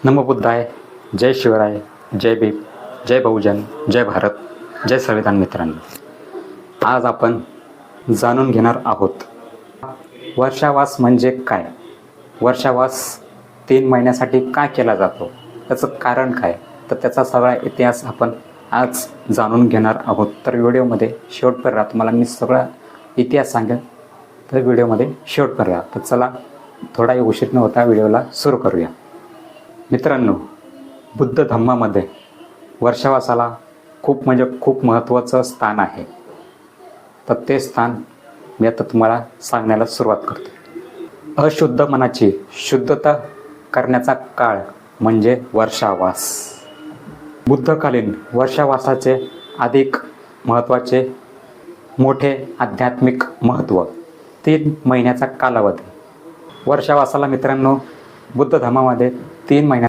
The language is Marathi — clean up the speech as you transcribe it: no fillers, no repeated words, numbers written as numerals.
नमो बुद्धाय, जय शिवराय, जय भीम, जय बहुजन, जय भारत, जय संविधान. मित्रांनो, आज आपण जाणून घेणार आहोत वर्षावास म्हणजे काय. वर्षावास 3 महिन्यासाठी का केला जातो, त्याचं कारण काय, तर त्याचा सगळा इतिहास आपण आज जाणून घेणार आहोत. तर व्हिडिओमध्ये शेवटपर्यंत राहा, तुम्हाला मी सगळा इतिहास सांगेन. तर व्हिडिओमध्ये शेवटपर्यंत राहा. तर चला, थोडाही उशीर न होता व्हिडिओला सुरू करूया. मित्रांनो, बुद्ध धम्मामध्ये वर्षावासाला खूप खूप महत्त्वाचं स्थान आहे. तर ते स्थान मी आता तुम्हाला सांगण्याला सुरुवात करतो. अशुद्ध मनाची शुद्धता करण्याचा काळ म्हणजे वर्षावास. बुद्धकालीन वर्षावासाचे अधिक महत्त्वाचे मोठे आध्यात्मिक महत्त्व. 3 महिन्याचा कालावधी. वर्षावासाला मित्रांनो, बुद्ध धर्मामध्ये 3 महिन्या